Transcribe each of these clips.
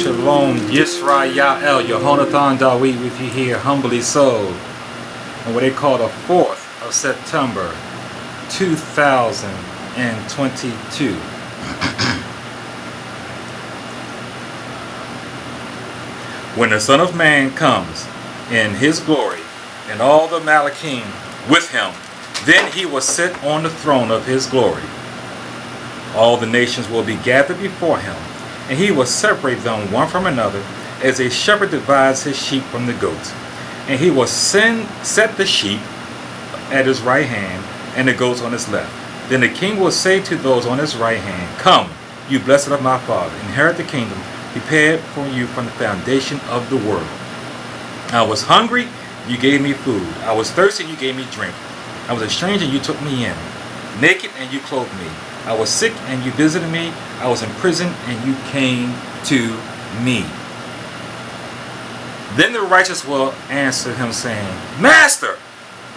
Shalom, Yisrael, Yehonathan Dawid with you here, humbly so, on what they call the 4th of September, 2022. When the Son of Man comes in his glory, and all the Malachim with him, then he will sit on the throne of his glory. All the nations will be gathered before him, and he will separate them one from another, as a shepherd divides his sheep from the goats. And he will set the sheep at his right hand, and the goats on his left. Then the king will say to those on his right hand, "Come, you blessed of my Father, inherit the kingdom prepared for you from the foundation of the world. I was hungry, you gave me food. I was thirsty, you gave me drink. I was a stranger, you took me in. Naked, and you clothed me. I was sick, and you visited me. I was in prison, and you came to me." Then the righteous will answer him, saying, "Master,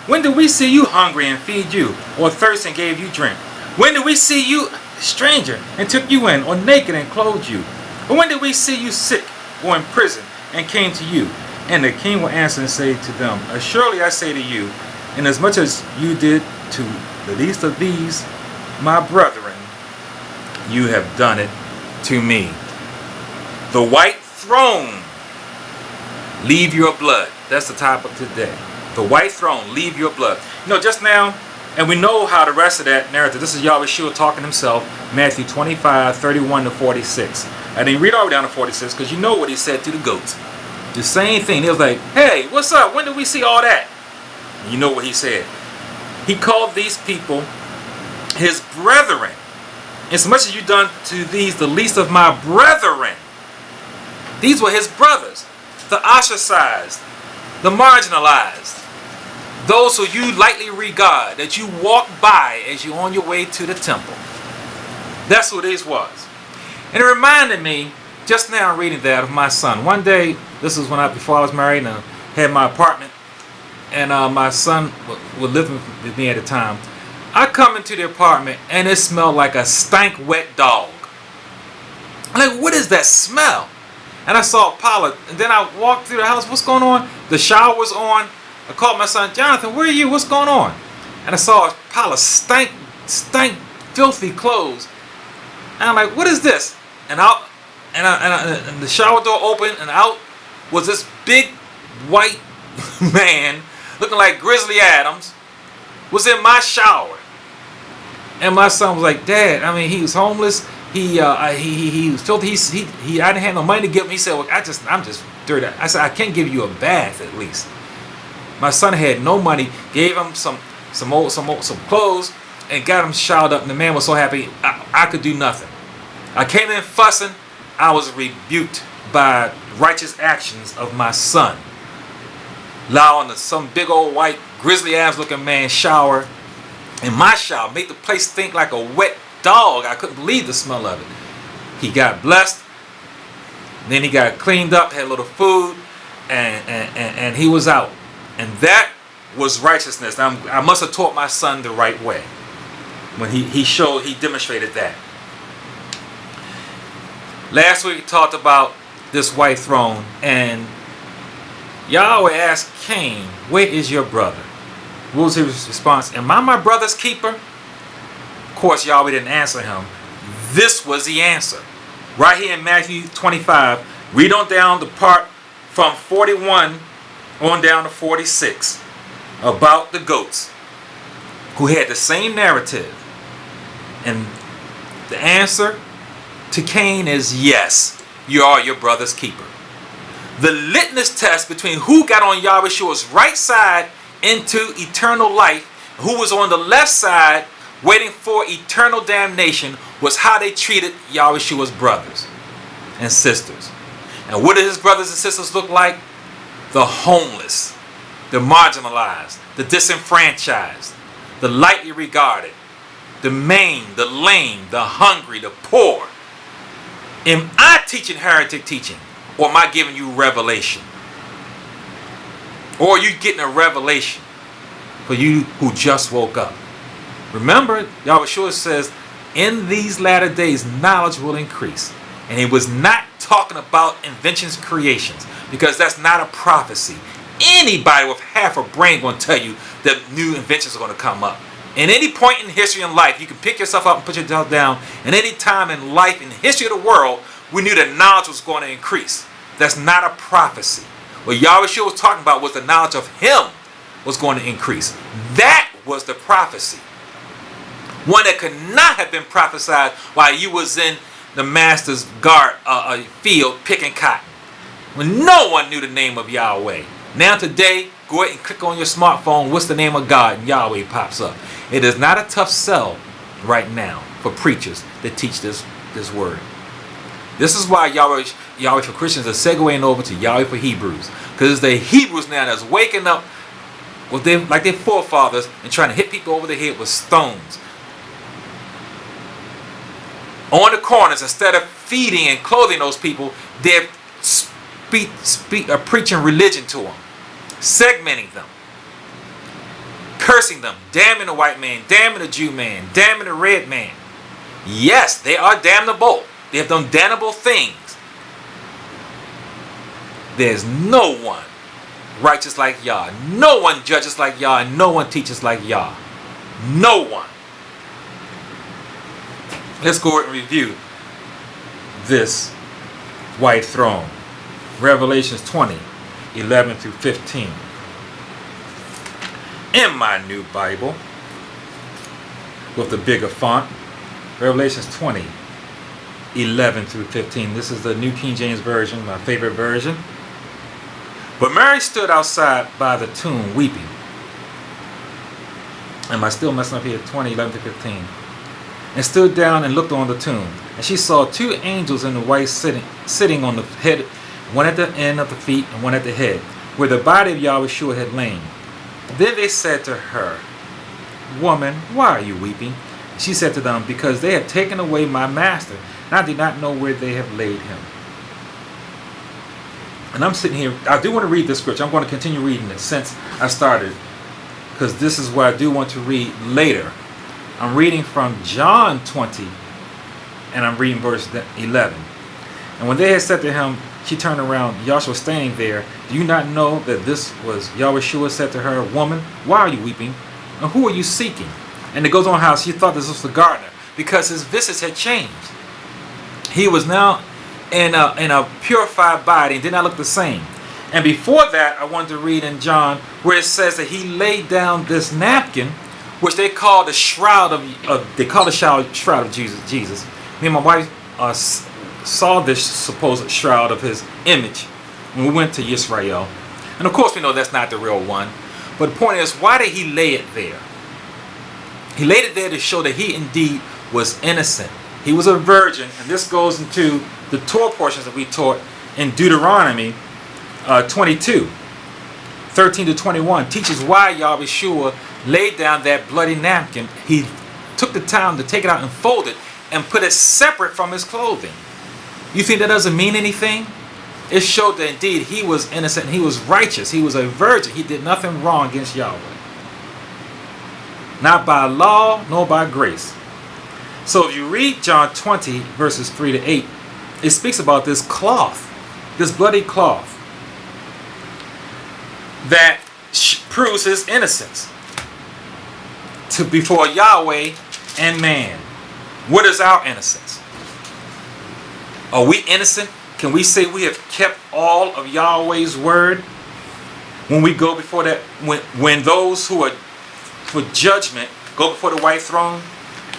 when did we see you hungry and feed you, or thirsty and gave you drink? When did we see you stranger and took you in, or naked and clothed you? Or when did we see you sick or in prison and came to you?" And the king will answer and say to them, "Surely I say to you, inasmuch as you did to the least of these, my brethren, you have done it to me." The white throne, leave your blood. That's the topic today. The white throne, leave your blood. You know, just now, and we know how the rest of that narrative, this is Yahweh talking himself, Matthew 25, 31 to 46. I didn't read all the way down to 46 because you know what he said to the goats. The same thing. He was like, "Hey, what's up? When did we see all that?" And you know what he said. He called these people his brethren. As much as you done to these, the least of my brethren. These were his brothers. The ostracized, the marginalized. Those who you lightly regard, that you walk by as you're on your way to the temple. That's who this was. And it reminded me, just now reading that, of my son. One day, this was before I was married and I had my apartment. And my son was living with me at the time. I come into the apartment and it smelled like a stank wet dog. I'm like, what is that smell? And I saw a pile of, and then I walked through the house. What's going on? The shower was on. I called my son, "Jonathan, where are you? What's going on?" And I saw a pile of stank, filthy clothes. And I'm like, what is this? And and the shower door opened, and out was this big white man looking like Grizzly Adams was in my shower. And my son was like, "Dad, I mean, he was homeless. He was filthy. I didn't have no money to give him." He said, "Well, I'm just dirty." I said, "I can't give you a bath at least." My son had no money. Gave him some clothes and got him showered up. And the man was so happy. I could do nothing. I came in fussing. I was rebuked by righteous actions of my son, allowing some big old white Grizzly Adams looking man shower in my shower, made the place stink like a wet dog. I couldn't believe the smell of it. He got blessed. Then he got cleaned up, had a little food, and he was out. And that was righteousness. I must have taught my son the right way when he demonstrated that. Last week we talked about this white throne, and Yahweh asked Cain, "Where is your brother?" What was his response? "Am I my brother's keeper?" Of course, Yahweh didn't answer him. This was the answer. Right here in Matthew 25, read on down the part from 41 on down to 46 about the goats who had the same narrative. And the answer to Cain is yes, you are your brother's keeper. The litmus test between who got on Yahweh's right side into eternal life, who was on the left side waiting for eternal damnation, was how they treated Yahweh's brothers and sisters. And what did his brothers and sisters look like? The homeless, the marginalized, the disenfranchised, the lightly regarded, the maimed, the lame, the hungry, the poor. Am I teaching heretic teaching, or am I giving you revelation? Or are you getting a revelation for you who just woke up? Remember, Yahweh says, in these latter days, knowledge will increase. And he was not talking about inventions and creations, because that's not a prophecy. Anybody with half a brain going to tell you that new inventions are going to come up. In any point in history in life, you can pick yourself up and put yourself down. In any time in life, in the history of the world, we knew that knowledge was going to increase. That's not a prophecy. What Yahweh was talking about was the knowledge of him was going to increase. That was the prophecy. One that could not have been prophesied while you was in the master's field picking cotton, when no one knew the name of Yahweh. Now today, go ahead and click on your smartphone, what's the name of God, and Yahweh pops up. It is not a tough sell right now for preachers that teach this word. This is why Yahweh for Christians is segueing over to Yahweh for Hebrews. Because it's the Hebrews now that's waking up with like their forefathers and trying to hit people over the head with stones. On the corners, instead of feeding and clothing those people, they're preaching religion to them, segmenting them, cursing them, damning the white man, damning the Jew man, damning the red man. Yes, they are damnable. They have done damnable things. There's no one righteous like Yah. No one judges like Yah, and no one teaches like Yah. No one. Let's go and review this white throne. Revelations 20, 11 through 15. In my new Bible, with the bigger font, Revelations 20, 11 through 15. This is the New King James Version, my favorite version. But Mary stood outside by the tomb weeping. Am I still messing up here? 20, 11 to 15. And stood down and looked on the tomb. And she saw two angels in the white sitting on the head, one at the end of the feet and one at the head, where the body of Yahweh had lain. Then they said to her, Woman, why are you weeping? She said to them, Because they have taken away my master, and I do not know where they have laid him. And I'm sitting here, I do want to read this scripture. I'm going to continue reading it since I started, because this is what I do want to read later. I'm reading from John 20, and I'm reading verse 11. And when they had said to him, she turned around, Yahshua was standing there. Do you not know that this was Yahweh said to her, Woman, why are you weeping? And who are you seeking? And it goes on how she thought this was the gardener, because his visage had changed. He was now in a purified body and did not look the same. And before that, I wanted to read in John where it says that he laid down this napkin, which they call the shroud of Jesus. Me and my wife saw this supposed shroud of his image when we went to Israel. And of course we know that's not the real one. But the point is, why did he lay it there? He laid it there to show that he indeed was innocent. He was a virgin. And this goes into the Torah portions that we taught in Deuteronomy 22, 13 to 21. Teaches why Yahweh laid down that bloody napkin. He took the time to take it out and fold it and put it separate from his clothing. You think that doesn't mean anything? It showed that indeed he was innocent and he was righteous. He was a virgin. He did nothing wrong against Yahweh. Not by law, nor by grace. So if you read John 20, verses 3 to 8, it speaks about this cloth, this bloody cloth, that proves his innocence before Yahweh and man. What is our innocence? Are we innocent? Can we say we have kept all of Yahweh's word when we go before that, when those who are for judgment go before the white throne?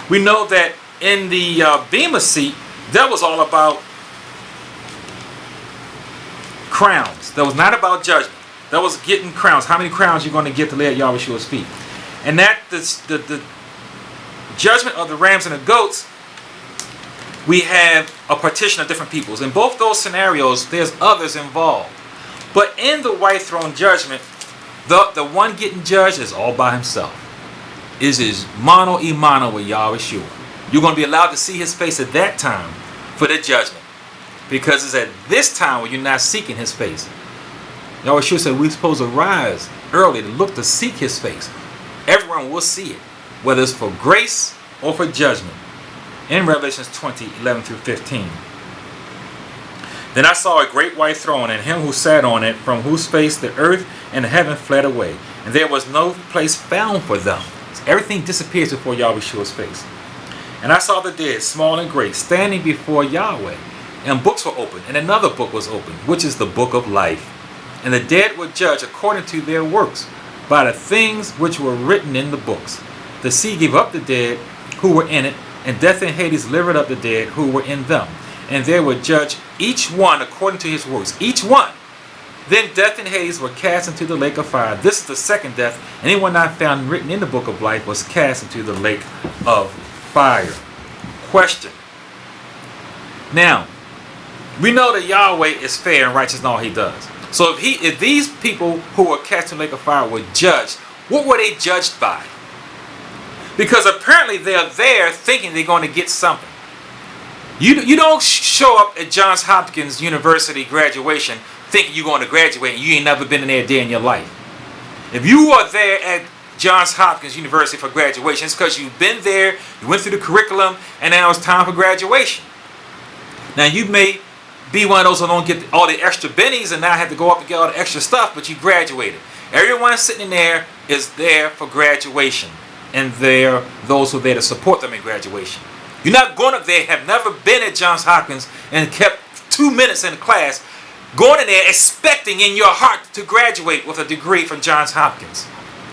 We know that in the Bema seat, that was all about crowns. That was not about judgment. That was getting crowns. How many crowns you're going to get to lay at Yahweh's feet? And that the judgment of the rams and the goats, we have a partition of different peoples. In both those scenarios, there's others involved. But in the white throne judgment, the one getting judged is all by himself. Is his mano y mano with Yahweh. You're going to be allowed to see his face at that time for the judgment. Because it's at this time when you're not seeking his face. Yahweh said we're supposed to rise early to look to seek his face. Everyone will see it, whether it's for grace or for judgment. In Revelations 20, 11 through 15. Then I saw a great white throne, and him who sat on it, from whose face the earth and the heaven fled away, and there was no place found for them. So everything disappears before Yahweh's face. And I saw the dead, small and great, standing before Yahweh, and books were opened, and another book was opened, which is the book of life. And the dead were judged according to their works, by the things which were written in the books. The sea gave up the dead who were in it, and death and Hades delivered up the dead who were in them. And they were judged each one according to his works. Each one. Then death and Hades were cast into the lake of fire. This is the second death. Anyone not found written in the book of life was cast into the lake of fire. Question. Now, we know that Yahweh is fair and righteous in all he does. So if these people who were cast in the lake of fire were judged, what were they judged by? Because apparently they're there thinking they're going to get something. You don't show up at Johns Hopkins University graduation thinking you're going to graduate and you ain't never been in there a day in your life. If you are there at Johns Hopkins University for graduation, it's because you've been there, you went through the curriculum, and now it's time for graduation. Now you may be one of those who don't get all the extra bennies and now have to go up and get all the extra stuff, but you graduated. Everyone sitting there is there for graduation, and they're those who are there to support them in graduation. You're not going up there, have never been at Johns Hopkins and kept 2 minutes in the class, going in there expecting in your heart to graduate with a degree from Johns Hopkins,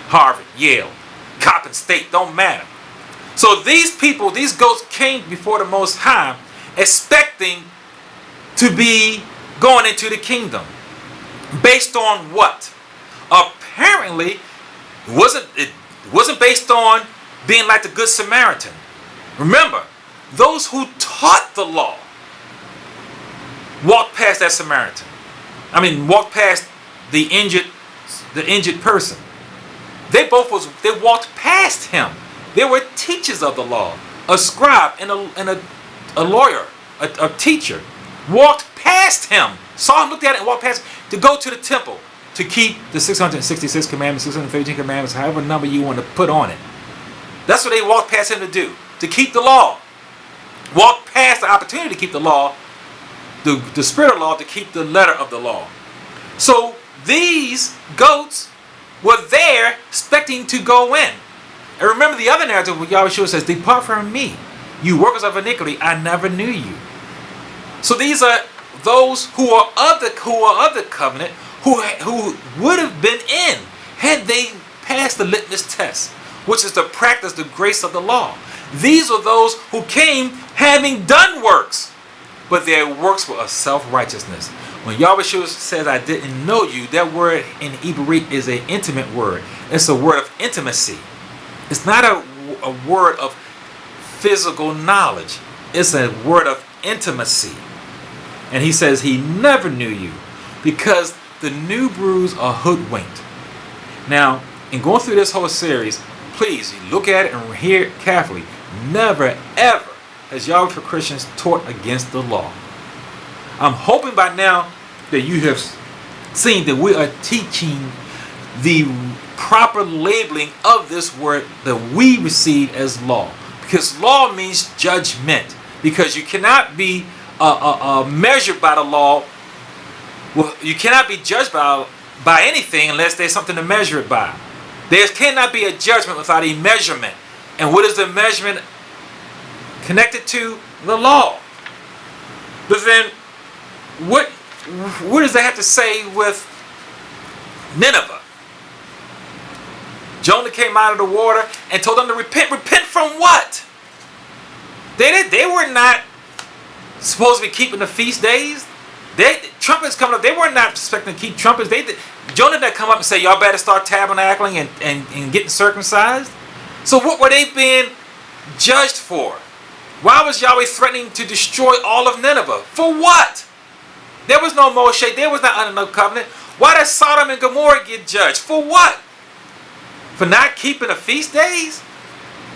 Harvard, Yale, Coppin State, don't matter. So these people, these goats came before the Most High expecting to be going into the kingdom. Based on what? Apparently, it wasn't based on being like the Good Samaritan. Remember, those who taught the law walked past that Samaritan. Walked past the injured person. They walked past him. They were teachers of the law, a scribe and a lawyer, a teacher. Walked past him, saw him, looked at it, and walked past him to go to the temple to keep the 666 commandments, 613 commandments, however number you want to put on it. That's what they walked past him to do, to keep the law. Walked past the opportunity to keep the law, the spirit of law, to keep the letter of the law. So these goats were there expecting to go in. And remember the other narrative where Yahweh says, "Depart from me, you workers of iniquity, I never knew you." So these are those who are of the covenant, who would have been in had they passed the litmus test, which is to practice the grace of the law. These are those who came having done works, but their works were of self-righteousness. When Yahweh says, "I didn't know you," that word in Hebrew is an intimate word. It's a word of intimacy. It's not a word of physical knowledge. It's a word of intimacy. And he says he never knew you because the new brews are hoodwinked. Now, in going through this whole series, please look at it and hear it carefully. Never, ever has Yahweh for Christians taught against the law. I'm hoping by now that you have seen that we are teaching the proper labeling of this word that we receive as law. Because law means judgment. Because you cannot be measured by the law. Well, you cannot be judged by anything unless there's something to measure it by. There cannot be a judgment without a measurement. And what is the measurement connected to? The law. But then, what does that have to say with Nineveh? Jonah came out of the water and told them to repent. Repent from what? They were not supposed to be keeping the feast days. Trumpets coming up. They were not expecting to keep trumpets. Jonah didn't come up and say, "Y'all better start tabernacling and getting circumcised." So what were they being judged for? Why was Yahweh threatening to destroy all of Nineveh? For what? There was no Moshe. There was not under no covenant. Why did Sodom and Gomorrah get judged? For what? For not keeping the feast days?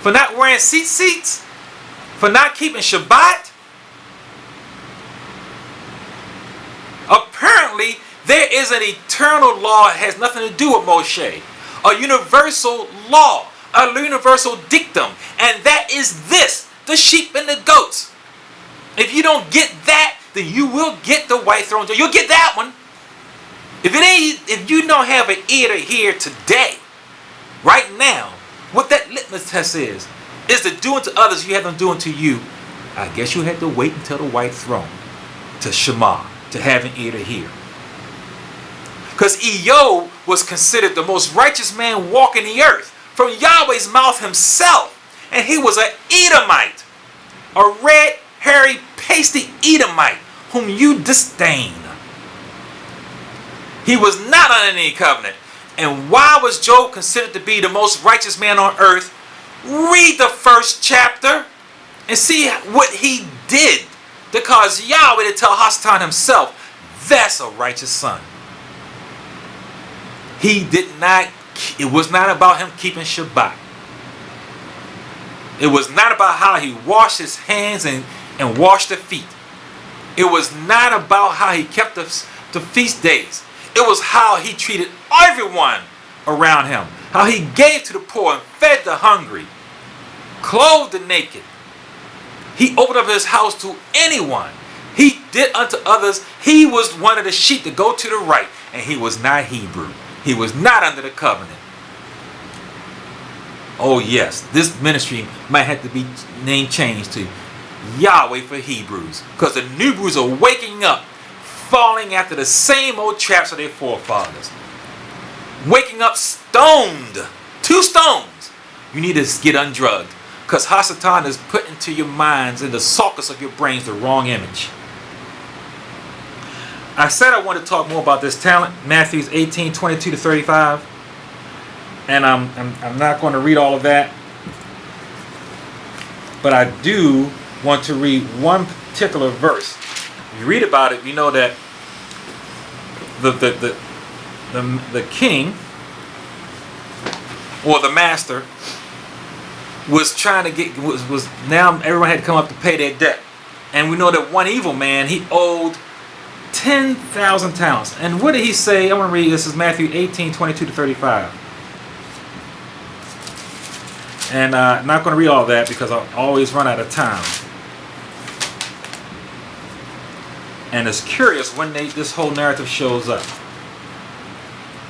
For not wearing seats? For not keeping Shabbat? Apparently, there is an eternal law that has nothing to do with Moshe. A universal law. A universal dictum. And that is this. The sheep and the goats. If you don't get that, then you will get the white throne judgment. You'll get that one. If you don't have an ear to hear today, right now, what that litmus test is to do unto others you have them do unto you. I guess you had to wait until the white throne to Shema, to have an ear to hear. Because Eob was considered the most righteous man walking the earth from Yahweh's mouth himself. And he was an Edomite, a red, hairy, pasty Edomite whom you disdain. He was not under any covenant. And why was Job considered to be the most righteous man on earth? Read the first chapter and see what he did to cause Yahweh to tell Hasatan himself, that's a righteous son. It was not about him keeping Shabbat. It was not about how he washed his hands and washed the feet. It was not about how he kept the feast days. It was how he treated everyone around him. How he gave to the poor and fed the hungry, clothed the naked. He opened up his house to anyone. He did unto others. He was one of the sheep to go to the right. And he was not Hebrew. He was not under the covenant. Oh yes, this ministry might have to be name changed to Yahweh for Hebrews. Because the new Hebrews are waking up, falling after the same old traps of their forefathers. Waking up stoned. 2 stones. You need to get undrugged. Because Hasatan is put into your minds, in the sulcus of your brains, the wrong image. I said I want to talk more about this talent. Matthew 18:22-35. And I'm not going to read all of that. But I do want to read one particular verse. If you read about it, you know that the king, or the master, was trying to was now everyone had to come up to pay their debt. And we know that one evil man, he owed 10,000 talents. And what did he say? I want to read this. Is Matthew 18:22-35. And I'm not going to read all that because I'll always run out of time. And it's curious when this whole narrative shows up.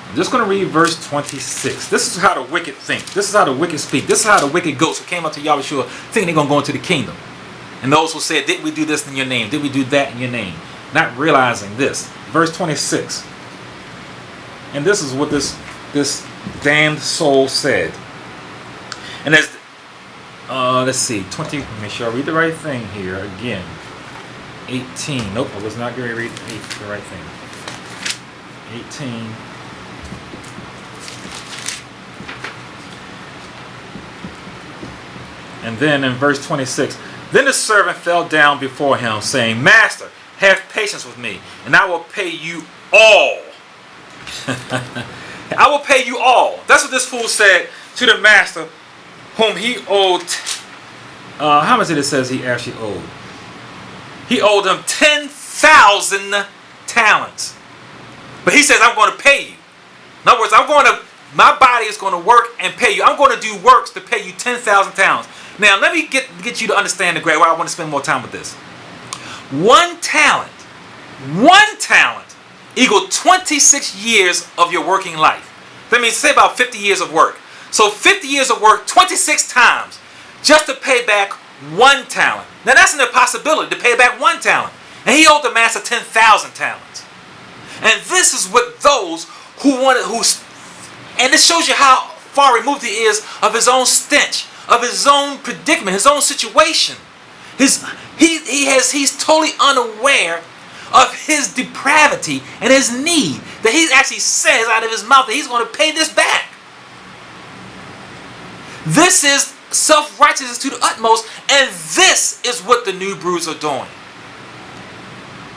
I'm just going to read verse 26. This is how the wicked think. This is how the wicked speak. This is how the wicked goats who came up to Yahushua thinking they're going to go into the kingdom. And those who said, did we do this in your name? Did we do that in your name? Not realizing this. Verse 26. And this is what this damned soul said. And there's, let's see, 20, make sure I read the right thing here again. 18, nope, I was not going to read the right thing. 18. And then in verse 26, then the servant fell down before him, saying, Master, have patience with me, and I will pay you all. I will pay you all. That's what this fool said to the master, whom he owed, how much did it says he actually owed? He owed him 10,000 talents. But he says, I'm going to pay you. In other words, my body is going to work and pay you. I'm going to do works to pay you 10,000 talents. Now, let me get you to understand the grade why I want to spend more time with this. One talent equals 26 years of your working life. That means say about 50 years of work. So 50 years of work 26 times just to pay back 1 talent. Now that's an impossibility to pay back 1 talent. And he owed the master 10,000 talents. And this is what those and this shows you how far removed he is of his own stench, of his own predicament, his own situation. He's totally unaware of his depravity and his need, that he actually says out of his mouth that he's going to pay this back. This is self-righteousness to the utmost, and this is what the new brews are doing.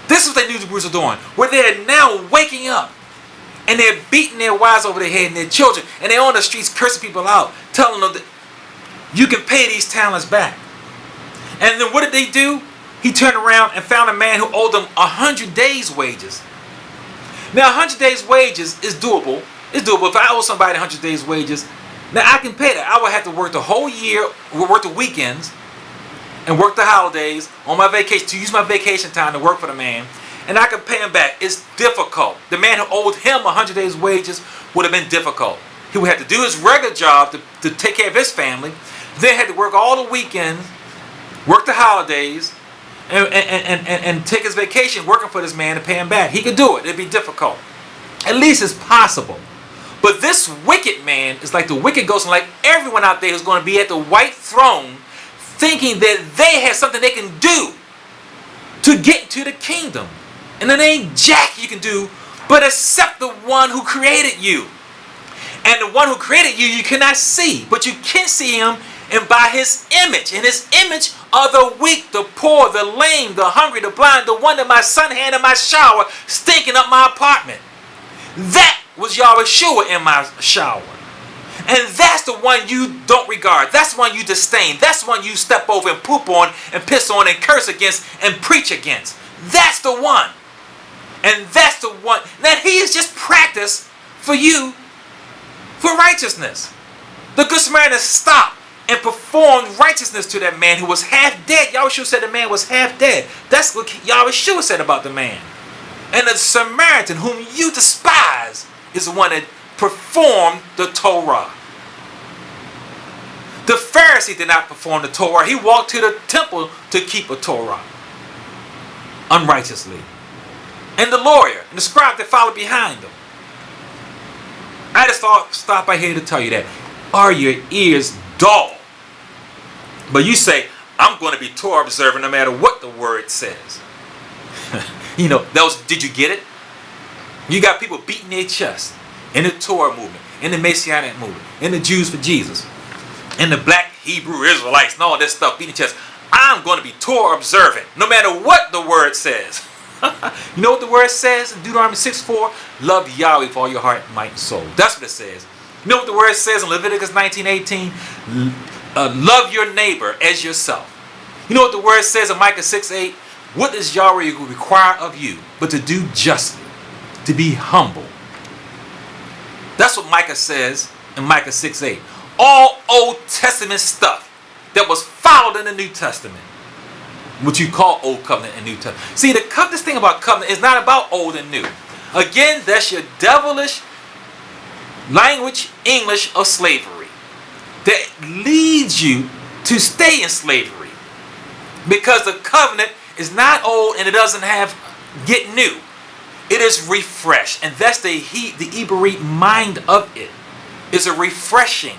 This is what the new brews are doing, where they're now waking up and they're beating their wives over their head and their children, and they're on the streets cursing people out, telling them that you can pay these talents back. And then what did they do? He turned around and found a man who owed them 100 days' wages. Now, 100 days' wages is doable. It's doable. If I owe somebody 100 days' wages, now I can pay that. I would have to work the whole year, work the weekends, and work the holidays on my vacation, to use my vacation time to work for the man, and I could pay him back. It's difficult. The man who owed him 100 days' wages would have been difficult. He would have to do his regular job to take care of his family, then had to work all the weekends, work the holidays, and take his vacation working for this man to pay him back. He could do it. It'd be difficult. At least it's possible. But this wicked man is like the wicked ghost, and like everyone out there who's going to be at the white throne thinking that they have something they can do to get to the kingdom. And there ain't jack you can do but accept the one who created you. And the one who created you, you cannot see, but you can see him, and by his image. And his image are the weak, the poor, the lame, the hungry, the blind, the one that my son had in my shower, stinking up my apartment. That was Yahweh Shua in my shower. And that's the one you don't regard. That's the one you disdain. That's the one you step over and poop on and piss on and curse against and preach against. That's the one. And that's the one that he is just practice for you for righteousness. The Good Samaritan stopped and performed righteousness to that man who was half dead. Yahweh Shua said the man was half dead. That's what Yahweh Shua said about the man. And the Samaritan whom you despise is the one that performed the Torah. The Pharisee did not perform the Torah. He walked to the temple to keep a Torah unrighteously. And the lawyer and the scribe that followed behind him. I just thought stop by here to tell you that. Are your ears dull? But you say, I'm going to be Torah observant no matter what the word says. You know, did you get it? You got people beating their chest in the Torah movement, in the Messianic movement, in the Jews for Jesus, in the black Hebrew Israelites and all this stuff, beating their chest. I'm going to be Torah observant no matter what the word says. You know what the word says in Deuteronomy 6:4? Love Yahweh with all your heart, might, and soul. That's what it says. You know what the word says in Leviticus 19:18? Love your neighbor as yourself. You know what the word says in Micah 6:8? What does Yahweh require of you but to do justly, to be humble? That's what Micah says in Micah 6:8. All Old Testament stuff that was followed in the New Testament. What you call Old Covenant and New Testament. See, this thing about covenant is not about old and new. Again, that's your devilish language, English of slavery that leads you to stay in slavery. Because the covenant is not old and it doesn't get new. It is refreshed. And that's the Iberite mind of it. It's a refreshing.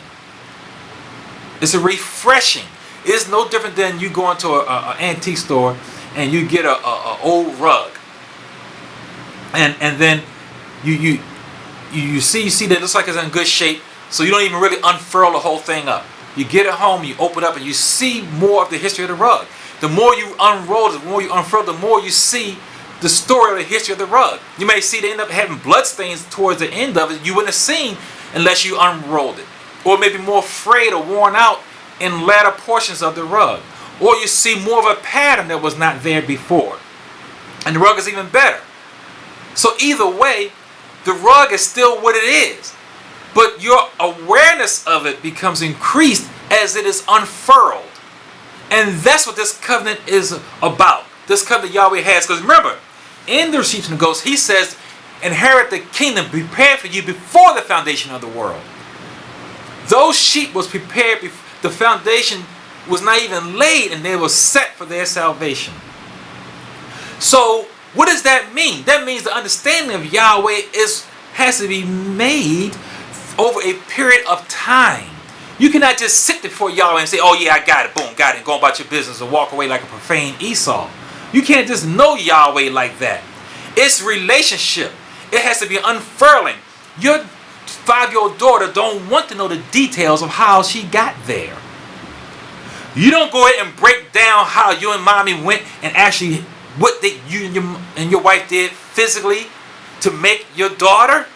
It's a refreshing. It's no different than you go into an antique store and you get a old rug. And then you see that it looks like it's in good shape, so you don't even really unfurl the whole thing up. You get it home, you open it up, and you see more of the history of the rug. The more you unroll it, the more you unfurl, the more you see the story of the history of the rug. You may see they end up having blood stains towards the end of it you wouldn't have seen unless you unrolled it. Or maybe more frayed or worn out in latter portions of the rug. Or you see more of a pattern that was not there before. And the rug is even better. So either way, the rug is still what it is. But your awareness of it becomes increased as it is unfurled. And that's what this covenant is about. This covenant Yahweh has. Because remember, in the sheep and the goats, he says, inherit the kingdom prepared for you before the foundation of the world. Those sheep was prepared before the foundation was not even laid, and they were set for their salvation. So what does that mean? That means the understanding of Yahweh has to be made over a period of time. You cannot just sit before Yahweh and say, oh yeah, I got it, boom, got it, and go about your business and walk away like a profane Esau. You can't just know Yahweh like that. It's relationship. It has to be unfurling. Your 5-year-old daughter don't want to know the details of how she got there. You don't go ahead and break down how you and mommy went and actually what you and your wife did physically to make your daughter.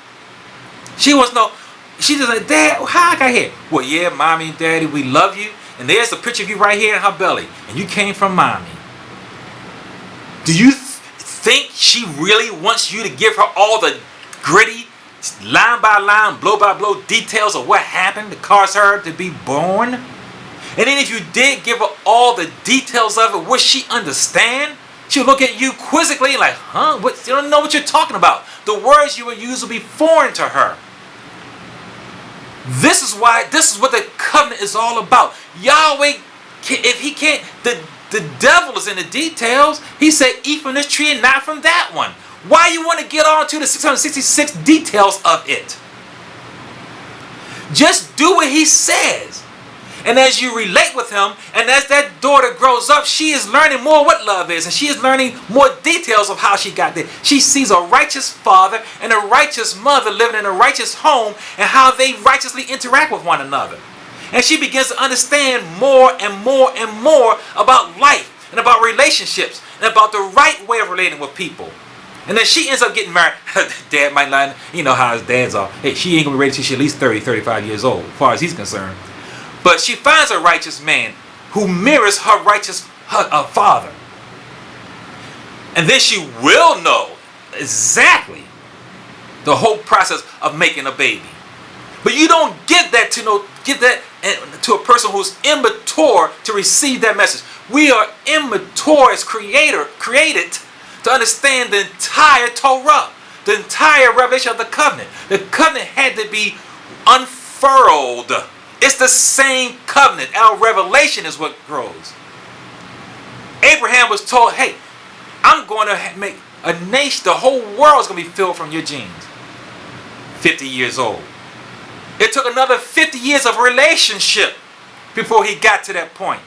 She wants to know. She just like, Dad, how I got here? Well, yeah, mommy and daddy, we love you. And there's a picture of you right here in her belly. And you came from mommy. Do you think she really wants you to give her all the gritty, line by line, blow by blow details of what happened to cause her to be born? And then if you did give her all the details of it, would she understand? She'll look at you quizzically like, huh? What? You don't know what you're talking about. The words you will use will be foreign to her. This is what the covenant is all about. Yahweh, if he can't, the devil is in the details. He said, eat from this tree and not from that one. Why you want to get on to the 666 details of it? Just do what he says. And as you relate with him, and as that daughter grows up, she is learning more what love is. And she is learning more details of how she got there. She sees a righteous father and a righteous mother living in a righteous home and how they righteously interact with one another. And she begins to understand more and more and more about life and about relationships and about the right way of relating with people. And then she ends up getting married. Dad might not, you know how his dads are. Hey, she ain't going to be ready till she's at least 30, 35 years old, as far as he's concerned. But she finds a righteous man who mirrors her righteous father. And then she will know exactly the whole process of making a baby. But you don't give that to a person who's immature to receive that message. We are immature as created to understand the entire Torah, the entire revelation of the covenant. The covenant had to be unfurled. It's the same covenant. Our revelation is what grows. Abraham was told, hey, I'm going to make a nation, the whole world is going to be filled from your genes. 50 years old. It took another 50 years of relationship before he got to that point.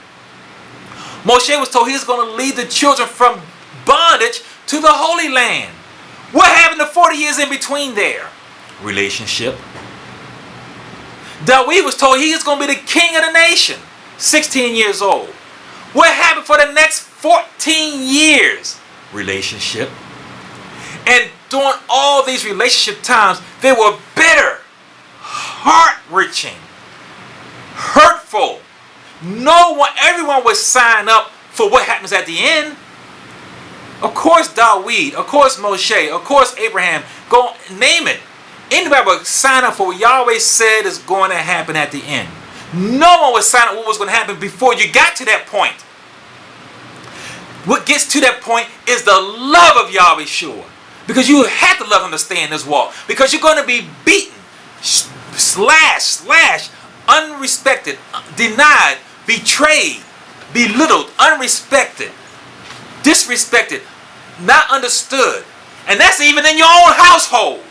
Moshe was told he was going to lead the children from bondage to the Holy Land. What happened to 40 years in between there? Relationship. David was told he is going to be the king of the nation. 16 years old. What happened for the next 14 years? Relationship. And during all these relationship times, they were bitter, heart-wrenching, hurtful. Everyone would sign up for what happens at the end. Of course David, of course Moshe, of course Abraham, go name it. Anybody would sign up for what Yahweh said is going to happen at the end. No one would sign up what was going to happen before you got to that point. What gets to that point is the love of Yahweh Shua. Because you have to love him to stay in this walk. Because you're going to be beaten, slashed, unrespected, denied, betrayed, belittled, unrespected, disrespected, not understood. And that's even in your own household.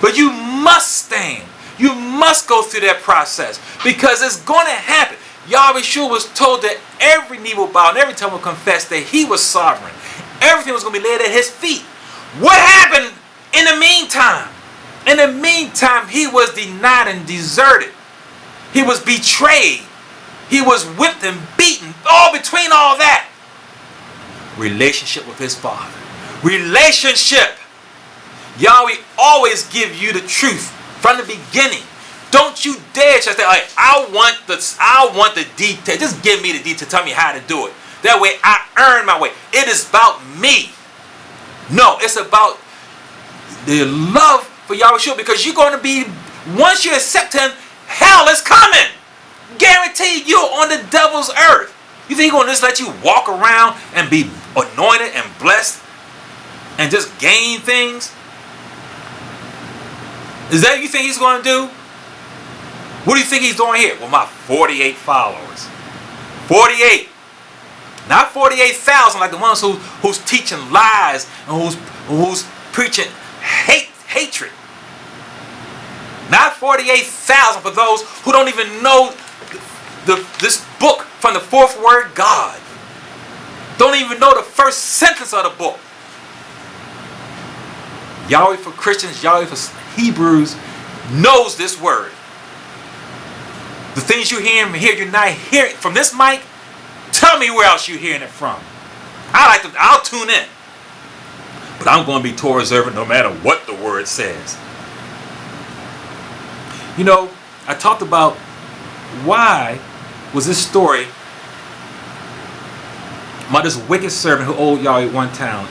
But you must stand. You must go through that process. Because it's going to happen. Yahweh Shua was told that every knee will bow and every tongue will confess that he was sovereign. Everything was going to be laid at his feet. What happened in the meantime? In the meantime, he was denied and deserted. He was betrayed. He was whipped and beaten. All between all that. Relationship with his father. Relationship. Yahweh always give you the truth from the beginning. Don't you dare just say, I want the detail. Just give me the detail. Tell me how to do it. That way I earn my way. It is about me. No, it's about the love for Yahweh Shua, because you're going to be, once you accept him, hell is coming. Guaranteed you're on the devil's earth. You think he's going to just let you walk around and be anointed and blessed and just gain things? Is that what you think he's going to do? What do you think he's doing here? Well, my 48 followers. 48. Not 48,000 like the ones who's teaching lies and who's preaching hatred. Not 48,000 for those who don't even know this book from the fourth word God. Don't even know the first sentence of the book. Yahweh for Christians, Yahweh for Hebrews knows this word. The things you hear here, you're not hearing from this mic. Tell me where else you're hearing it from. I'll tune in. But I'm going to be Torah observant no matter what the word says. You know, I talked about why was this story about this wicked servant who owed Yahweh one talent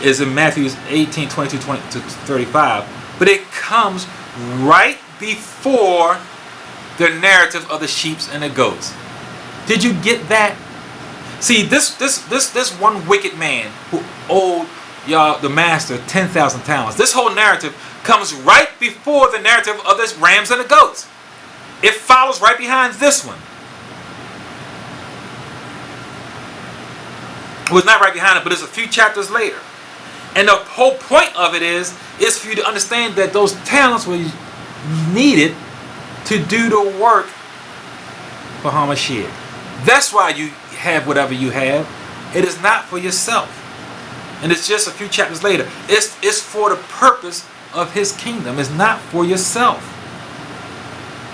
is in Matthew 18, 22, 20 to 35. But it comes right before the narrative of the sheep and the goats. Did you get that? See, this one wicked man who owed y'all the master 10,000 talents. This whole narrative comes right before the narrative of the rams and the goats. It follows right behind this one. Well, it's not right behind it, but it's a few chapters later. And the whole point of it is for you to understand that those talents were needed to do the work for Hamashiach. That's why you have whatever you have. It is not for yourself. And it's just a few chapters later. It's for the purpose of his kingdom. It's not for yourself.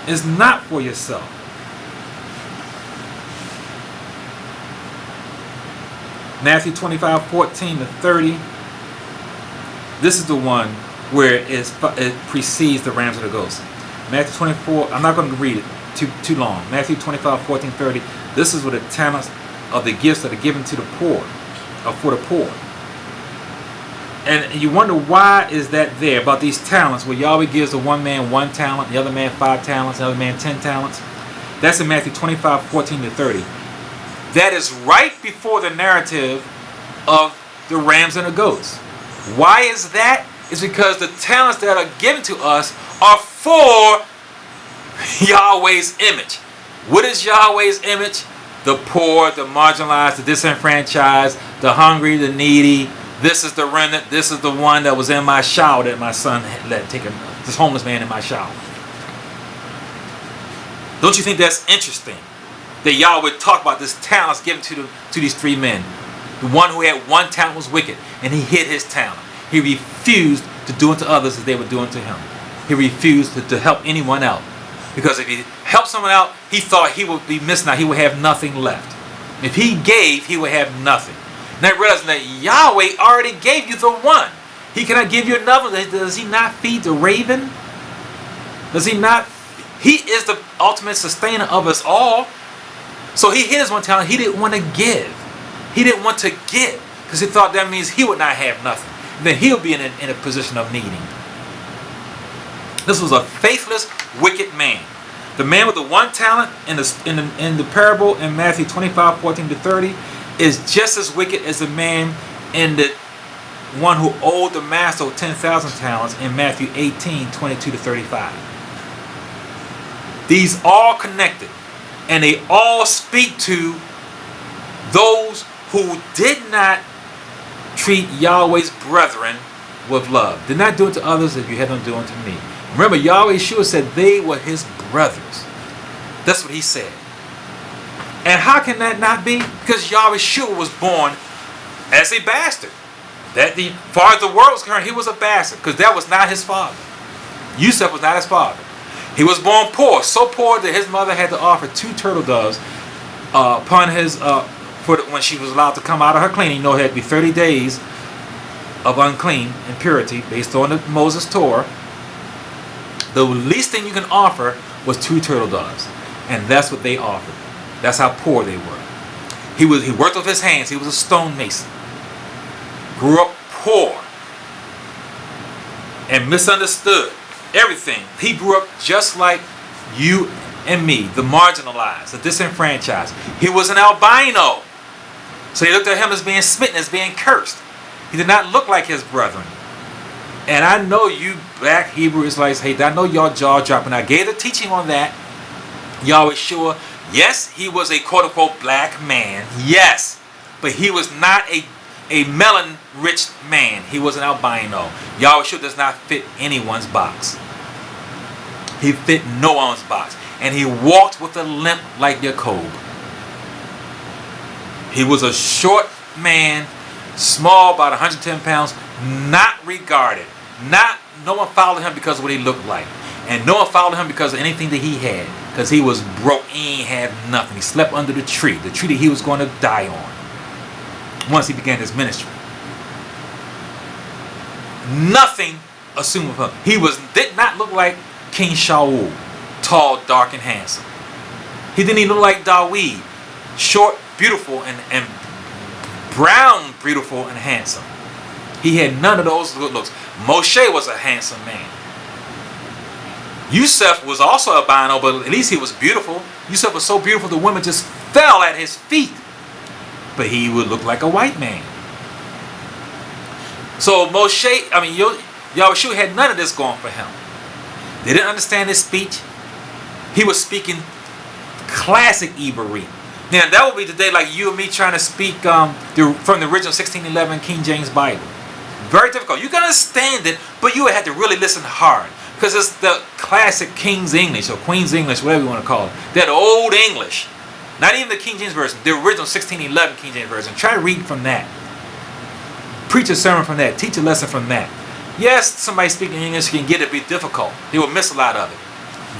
It's not for yourself. Matthew 25:14-30. This is the one where it precedes the rams and the goats. Matthew 24, I'm not going to read it too long. Matthew 25:14-30. This is where the talents of the gifts that are given to the poor, or for the poor. And you wonder why is that there about these talents, where Yahweh gives the one man 1 talent, the other man 5 talents, the other man 10 talents. That's in Matthew 25:14-30. That is right before the narrative of the rams and the goats. Why is that? It's because the talents that are given to us are for Yahweh's image. What is Yahweh's image? The poor, the marginalized, the disenfranchised, the hungry, the needy. This is the remnant. This is the one that was in my shower that my son let take this homeless man in my shower. Don't you think that's interesting? That Yahweh talk about this talents given to these 3 men. The one who had 1 talent was wicked, and he hid his talent. He refused to do unto others as they were doing to him. He refused to help anyone out. Because if he helped someone out, he thought he would be missing out. He would have nothing left. If he gave, he would have nothing. Now realizing that Yahweh already gave you the one. He cannot give you another. Does he not feed the raven? Does he not? He is the ultimate sustainer of us all. So he hid his 1 talent. He didn't want to give. He didn't want to give because he thought that means he would not have nothing. Then he'll be in a position of needing. This was a faithless, wicked man. The man with the 1 talent in the parable in Matthew 25:14-30 is just as wicked as the man in the one who owed the master 10,000 talents in Matthew 18:22-35. These all connected, and they all speak to those who did not treat Yahweh's brethren with love. Did not do it to others as you had them do unto me. Remember, Yahweh Yeshua said they were his brothers. That's what he said. And how can that not be? Because Yahweh Yeshua was born as a bastard. That the far as the world was concerned, he was a bastard because that was not his father. Yusuf was not his father. He was born poor, so poor that his mother had to offer 2 turtle doves upon his when she was allowed to come out of her cleaning. You know, it had to be 30 days of unclean impurity based on the Moses Torah. The least thing you can offer was 2 turtle doves, and that's what they offered. That's how poor they were. He worked with his hands. He was a stonemason. Grew up poor and misunderstood everything. He grew up just like you and me, the marginalized, the disenfranchised. He was an albino. So he looked at him as being smitten, as being cursed. He did not look like his brethren. And I know you black Hebrew Israelites hate that. I know y'all jaw dropping. I gave the teaching on that. Yahweh Shua, yes, he was a quote-unquote black man. Yes. But he was not a melon-rich man. He was an albino. Yahweh Shua does not fit anyone's box. He fit no one's box. And he walked with a limp like Jacob. He was a short man, small, about 110 pounds, not regarded. No one followed him because of what he looked like. And no one followed him because of anything that he had. Because he was broke. He ain't had nothing. He slept under the tree that he was going to die on once he began his ministry. Nothing assumed of him. He did not look like King Shaul, tall, dark, and handsome. He didn't even look like Dawid, short, beautiful, and brown, beautiful, and handsome. He had none of those good looks. Moshe was a handsome man. Yusuf was also albino, but at least he was beautiful. Yusuf was so beautiful the women just fell at his feet. But he would look like a white man. So Yahushua had none of this going for him. They didn't understand his speech. He was speaking classic Ibari. Now that would be today like you and me trying to speak from the original 1611 King James Bible. Very difficult. You can understand it, but you would have to really listen hard. Because it's the classic King's English or Queen's English, whatever you want to call it. That old English. Not even the King James Version. The original 1611 King James Version. Try to read from that. Preach a sermon from that. Teach a lesson from that. Yes, somebody speaking English can get it to be difficult. They will miss a lot of it.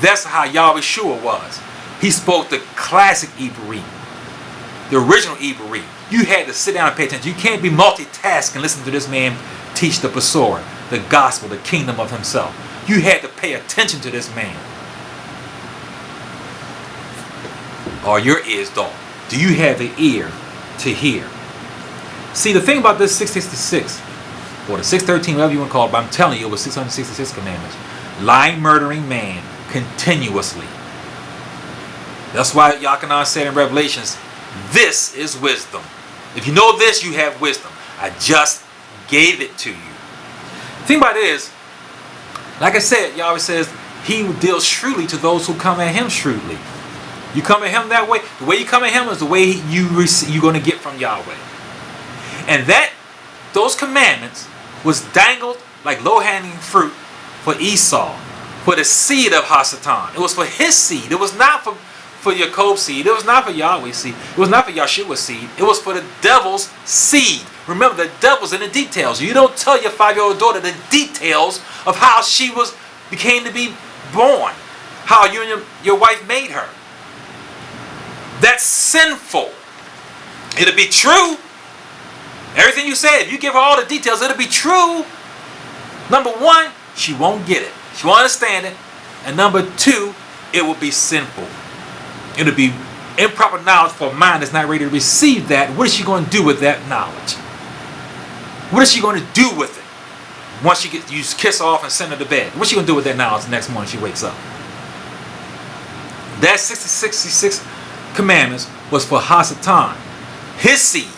That's how Yahushua was. He spoke the classic Ibari. The original Ibari. You had to sit down and pay attention. You can't be multitasking and listen to this man teach the Besorah, the gospel, the kingdom of himself. You had to pay attention to this man. Are your ears dull? Do you have the ear to hear? See, the thing about this 666, or the 613, whatever you want to call it, but I'm telling you, it was 666 commandments. Lying, murdering man continuously. That's why Yachanan said in Revelations, this is wisdom. If you know this, you have wisdom. I just gave it to you. The thing about it is, like I said, Yahweh says, he deals shrewdly to those who come at him shrewdly. You come at him that way, the way you come at him is the way you're going to get from Yahweh. And those commandments was dangled like low-hanging fruit for Esau, for the seed of Hasatan. It was for his seed. It was not for Jacob's seed. It was not for Yahweh's seed. It was not for Yahshua's seed. It was for the devil's seed. Remember, the devil's in the details. You don't tell your 5-year-old daughter the details of how she became to be born, how you and your wife made her. That's sinful. It'll be true. Everything you say, if you give her all the details, it'll be true. Number one, she won't get it. She won't understand it. And number two, it will be sinful. It'll be improper knowledge for a mind that's not ready to receive that. What is she going to do with that knowledge? What is she going to do with it? Once you kiss her off and send her to bed. What's she going to do with that knowledge the next morning she wakes up? That 66 commandments was for Hasatan, his seed.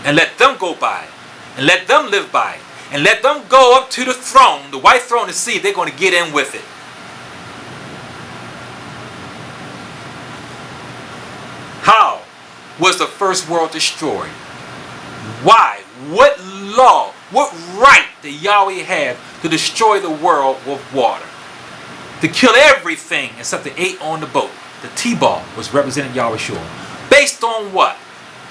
And let them go by it. And let them live by it. And let them go up to the throne, the white throne, to see if they're going to get in with it. How was the first world destroyed? Why? What law, what right did Yahweh have to destroy the world with water? To kill everything except the 8 on the boat. The T-ball was representing Yahushua. Based on what?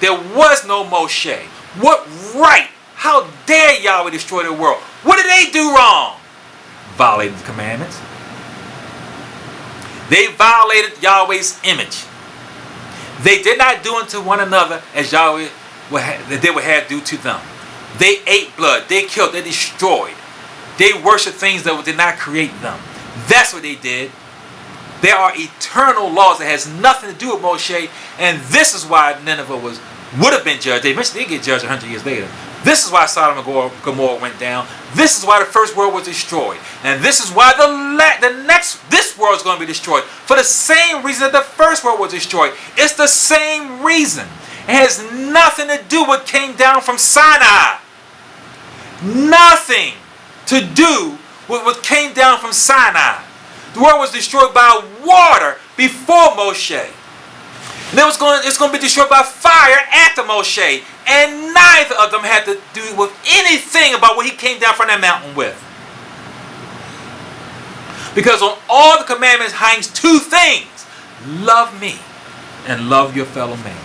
There was no Moshe. What right? How dare Yahweh destroy the world? What did they do wrong? Violated the commandments. They violated Yahweh's image. They did not do unto one another as Yahweh they would have do to them. They ate blood. They killed. They destroyed. They worshiped things that did not create them. That's what they did. There are eternal laws that has nothing to do with Moshe, and this is why Nineveh would have been judged. They eventually did get judged 100 years later. This is why Sodom and Gomorrah went down. This is why the first world was destroyed. And this is why this world is going to be destroyed. For the same reason that the first world was destroyed. It's the same reason. It has nothing to do with what came down from Sinai. Nothing to do with what came down from Sinai. The world was destroyed by water before Moshe. And it's going to be destroyed by fire after Moshe. And neither of them had to do with anything about what he came down from that mountain with. Because on all the commandments hangs 2 things. Love me and love your fellow man.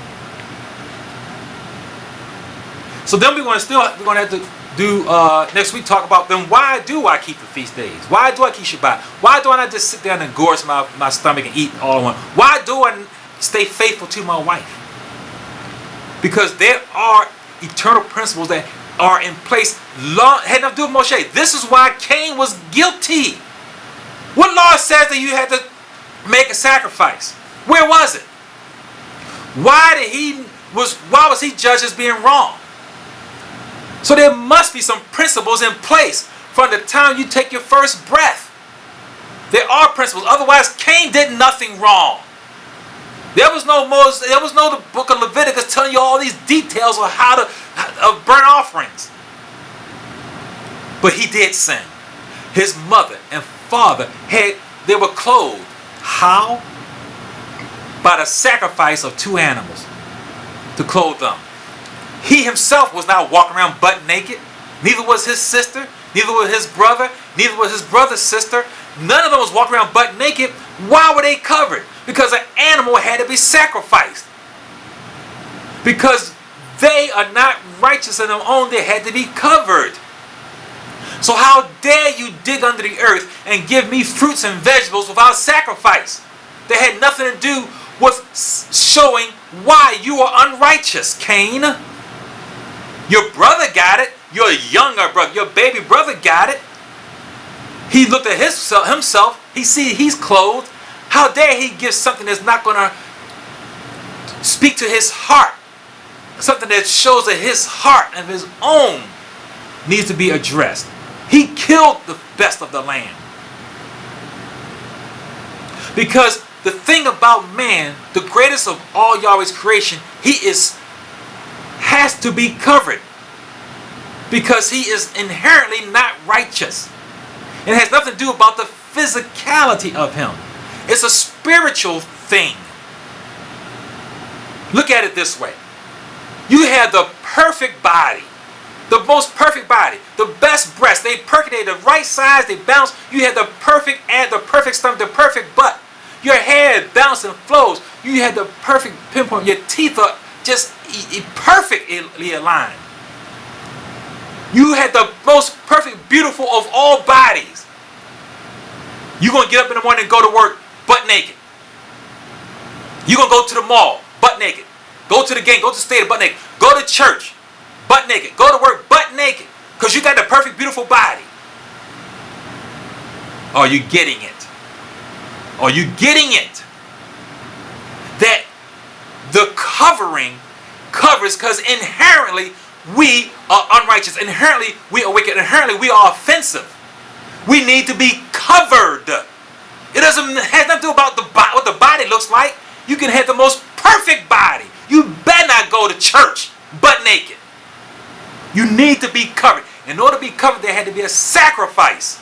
So then we're going to have to do next week talk about then why do I keep the feast days? Why do I keep Shabbat? Why do I not just sit down and gorge my stomach and eat all in one? Why do I stay faithful to my wife? Because there are eternal principles that are in place had nothing to do with Moshe. This is why Cain was guilty. What law says that you had to make a sacrifice? Where was it? Why was he judged as being wrong? So there must be some principles in place from the time you take your first breath. There are principles. Otherwise, Cain did nothing wrong. There was no the book of Leviticus telling you all these details of how to of burnt offerings. But he did sin. His mother and father they were clothed. How? By the sacrifice of 2 animals to clothe them. He himself was not walking around butt naked. Neither was his sister. Neither was his brother. Neither was his brother's sister. None of them was walking around butt naked. Why were they covered? Because an animal had to be sacrificed. Because they are not righteous in their own, they had to be covered. So how dare you dig under the earth and give me fruits and vegetables without sacrifice? That had nothing to do with showing why you are unrighteous, Cain. Your brother got it. Your younger brother, your baby brother got it. He looked at himself. He's clothed. How dare he give something that's not going to speak to his heart? Something that shows that his heart of his own needs to be addressed. He killed the best of the land. Because the thing about man, the greatest of all Yahweh's creation, has to be covered. Because he is inherently not righteous. It has nothing to do about the physicality of him. It's a spiritual thing. Look at it this way. You have the perfect body. The most perfect body. The best breasts. They percolate the right size. They bounce. You have the perfect stomach, the perfect butt. Your hair bounces and flows. You have the perfect pinpoint. Your teeth are just perfectly aligned. You had the most perfect, beautiful of all bodies. You're going to get up in the morning and go to work butt naked. You're going to go to the mall butt naked. Go to the game, go to the stadium butt naked. Go to church butt naked. Go to work butt naked. Because you got the perfect, beautiful body. Are you getting it? Are you getting it? That the covering covers because inherently we are unrighteous. Inherently we are wicked. Inherently we are offensive. We need to be covered. It has nothing to do about what the body looks like. You can have the most perfect body. You better not go to church butt naked. You need to be covered. In order to be covered, there had to be a sacrifice.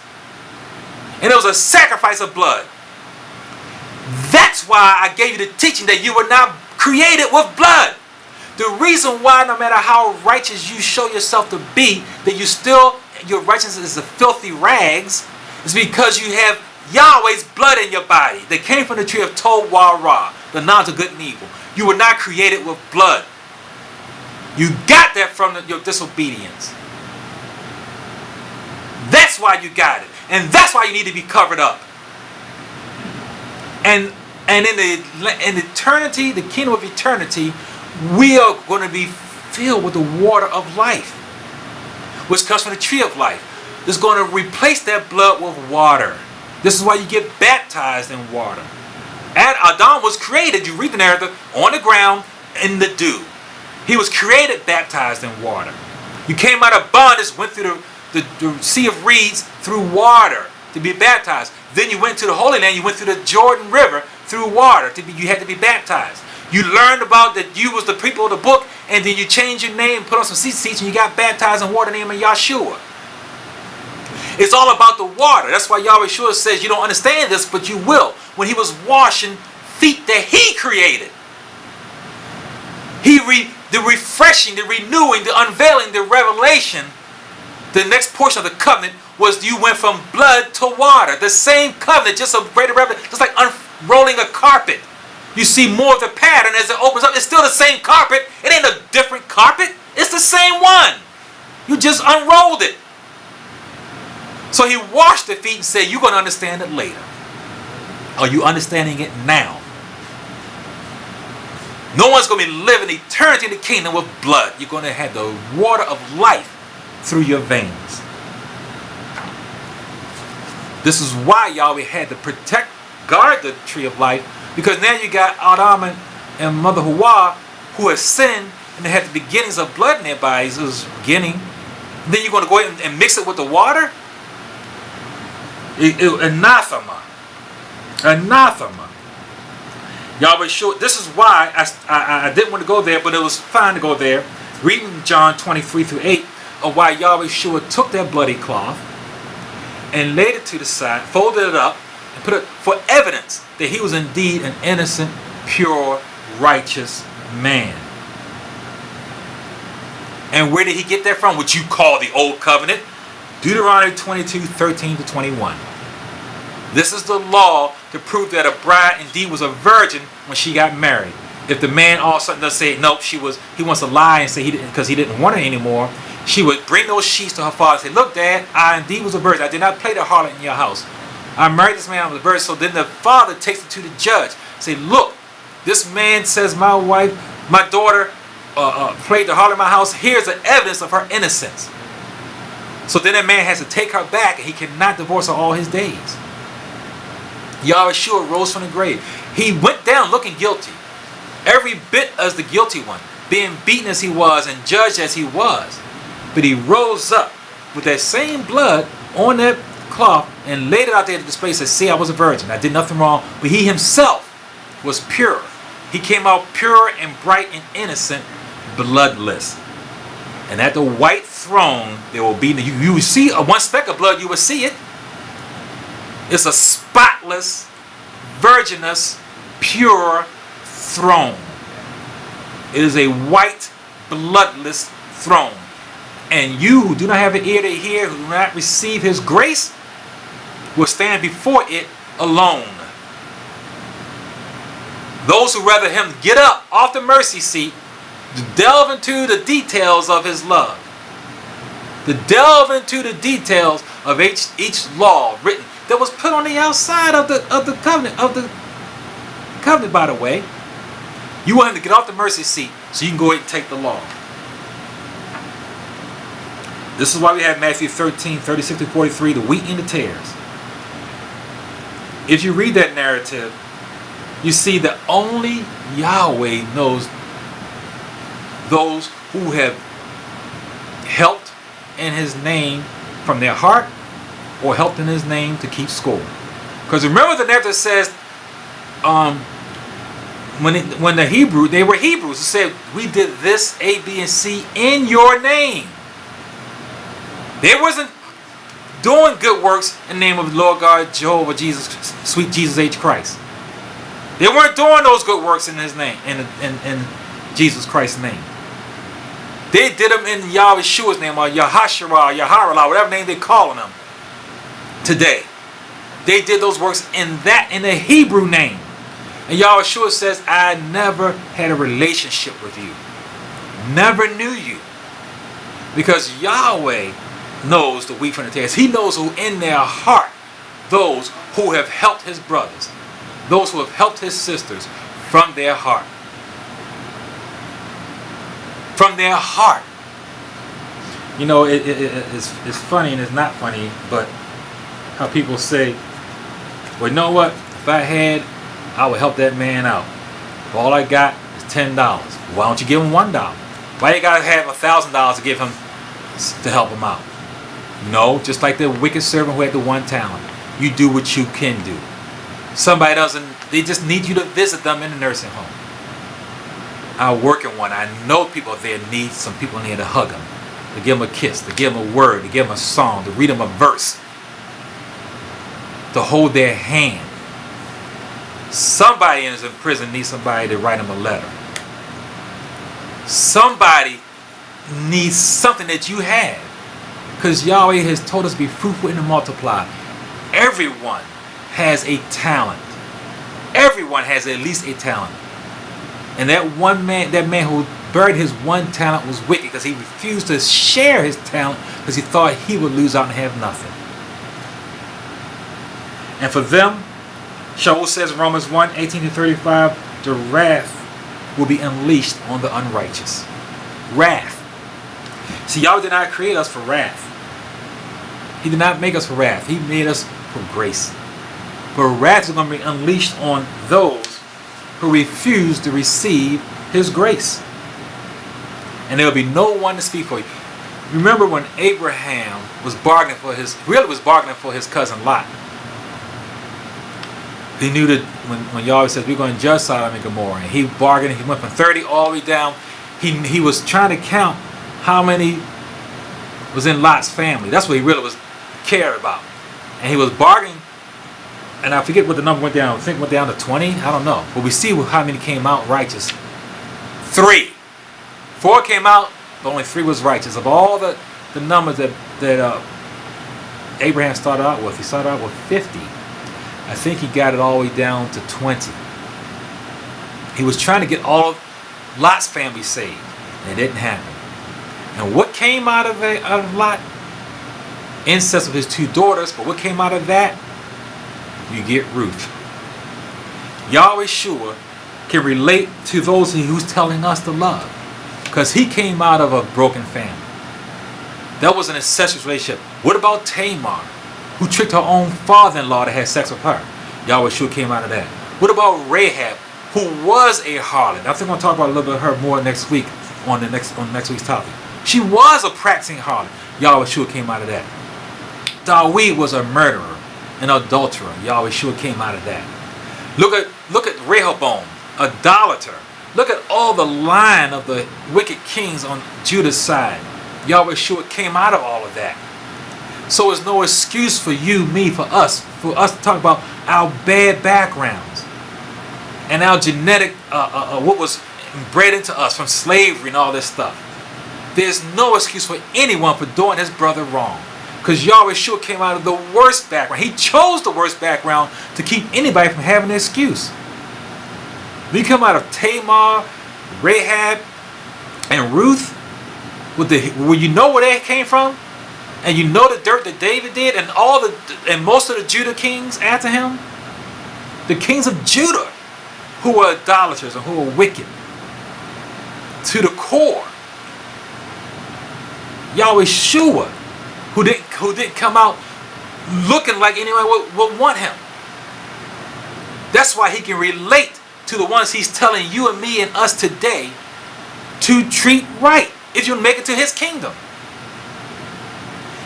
And it was a sacrifice of blood. That's why I gave you the teaching that you were not created with blood. The reason why, no matter how righteous you show yourself to be, that your righteousness is a filthy rags, is because you have Yahweh's blood in your body that came from the tree of Towara, the knowledge of good and evil. You were not created with blood. You got that from your disobedience. That's why you got it. And that's why you need to be covered up. And in eternity, the kingdom of eternity, we are going to be filled with the water of life, which comes from the tree of life. It's going to replace that blood with water. This is why you get baptized in water. Adam was created, you read the narrative, on the ground in the dew. He was created baptized in water. You came out of bondage, went through the sea of reeds through water to be baptized. Then you went to the Holy Land, you went through the Jordan River through water. You had to be baptized. You learned about that you was the people of the book, and then you changed your name, put on some seats, and you got baptized in water in the name of Yahshua. It's all about the water. That's why Yahweh Shua says you don't understand this, but you will. When he was washing feet that he created. The refreshing, the renewing, the unveiling, the revelation, the next portion of the covenant was you went from blood to water. The same covenant, just a greater revelation, just like unrolling a carpet. You see more of the pattern as it opens up. It's still the same carpet. It ain't a different carpet. It's the same one. You just unrolled it. So he washed the feet and said, you're going to understand it later. Are you understanding it now? No one's going to be living eternity in the kingdom with blood. You're going to have the water of life through your veins. This is why Yahweh had to guard the tree of life, because now you got Adam and Mother Hawa who have sinned and they had the beginnings of blood in their bodies. It was beginning. Then you're going to go ahead and mix it with the water? Anathema. Anathema. Yahweh showed, this is why I didn't want to go there, but it was fine to go there. Reading John 23-8 of why Yahweh Shua took that bloody cloth and laid it to the side, folded it up, and put it for evidence that he was indeed an innocent, pure, righteous man. And where did he get that from? What you call the Old Covenant? Deuteronomy 22:13-21. This is the law to prove that a bride indeed was a virgin when she got married. If the man all of a sudden does say, nope, he wants to lie and say he didn't, because he didn't want her anymore, she would bring those sheets to her father and say, look, Dad, I indeed was a virgin. I did not play the harlot in your house. I married this man, I was a virgin. So then the father takes it to the judge. Say, look, this man says my wife, my daughter played the harlot in my house. Here's the evidence of her innocence. So then that man has to take her back, and he cannot divorce her all his days. Yahweh Shua rose from the grave. He went down looking guilty. Every bit as the guilty one, being beaten as he was and judged as he was. But he rose up with that same blood on that cloth and laid it out there to display. He said, see, I was a virgin. I did nothing wrong. But he himself was pure. He came out pure and bright and innocent, bloodless. And at the white throne, there will be, you will see one speck of blood, you will see it. It's a spotless, virginous, pure throne. It is a white, bloodless throne. And you who do not have an ear to hear, who do not receive his grace, will stand before it alone. Those who rather him get up off the mercy seat to delve into the details of his love, to delve into the details of each law written that was put on the outside of the covenant, by the way. You want him to get off the mercy seat so you can go ahead and take the law. This is why we have Matthew 13:36-43, the wheat and the tares. If you read that narrative, you see that only Yahweh knows those who have helped in his name from their heart or helped in his name to keep score. Because remember the narrative says, when the Hebrew, they were Hebrews, it said, we did this A, B, and C in your name. They wasn't doing good works in the name of the Lord God, Jehovah, Jesus, sweet Jesus H. Christ. They weren't doing those good works in his name, in Jesus Christ's name. They did them in Yahweh Shua's name, or Yahashua, Yaharallah, whatever name they're calling them today. They did those works in the Hebrew name. And Yahweh Shua says, I never had a relationship with you. Never knew you. Because Yahweh knows the wheat from the tares. He knows who in their heart, those who have helped his brothers, those who have helped his sisters from their heart. From their heart. You know, it's funny and it's not funny, but how people say, well, you know what? If I had, I would help that man out. But all I got is $10. Why don't you give him $1? Why you gotta have $1,000 to give him to help him out? No, just like the wicked servant who had the one talent. You do what you can do. Somebody doesn't, they just need you to visit them in the nursing home. I work in one. I know people there need some people in here to hug them, to give them a kiss, to give them a word, to give them a song, to read them a verse, to hold their hand. Somebody in prison needs somebody to write them a letter. Somebody needs something that you have. Because Yahweh has told us to be fruitful and to multiply. Everyone has a talent. Everyone has at least a talent. And that man who buried his one talent was wicked because he refused to share his talent because he thought he would lose out and have nothing. And for them, Shaul says in Romans 1:18-35, the wrath will be unleashed on the unrighteous. Wrath. See, Yahweh did not create us for wrath. He did not make us for wrath. He made us for grace. But wrath is going to be unleashed on those who refuse to receive his grace. And there will be no one to speak for you. Remember when Abraham was bargaining for his cousin Lot. They knew that when Yahweh says we're going to judge Sodom and Gomorrah, and he bargained, he went from 30 all the way down. He was trying to count how many was in Lot's family. That's what he really was cared about. And he was bargaining, and I forget what the number went down. I think it went down to 20. I don't know. But we see how many came out righteous. 3. 4 came out, but only 3 was righteous. Of all the numbers that Abraham started out with, he started out with 50. I think he got it all the way down to 20. He was trying to get all of Lot's family saved, and it didn't happen. And what came out of Lot? Incest of his 2 daughters, but what came out of that? You get Ruth. Yahweh Shua can relate to those who's telling us to love, because he came out of a broken family. That was an incestuous relationship. What about Tamar, who tricked her own father-in-law to have sex with her? Yahweh Shua came out of that. What about Rahab, who was a harlot? I think I'm going to talk about a little bit of her more next week on next week's topic. She was a practicing harlot. Yahweh Shua came out of that. Dawid was a murderer, an adulterer. Yahweh Shua came out of that. Look at Rehoboam, idolater. Look at all the line of the wicked kings on Judah's side. Yahweh Shua came out of all of that. So there's no excuse for you, me, for us to talk about our bad backgrounds and our genetic, what was bred into us from slavery and all this stuff. There's no excuse for anyone for doing his brother wrong, because Yahweh Shua came out of the worst background. He chose the worst background to keep anybody from having an excuse. We come out of Tamar, Rahab, and Ruth, where you know where they came from, and you know the dirt that David did, and most of the Judah kings after him, the kings of Judah, who were idolaters and who were wicked to the core. Yahweh Shua, who didn't come out looking like anyone would want him. That's why he can relate to the ones he's telling you and me and us today to treat right if you make it to his kingdom.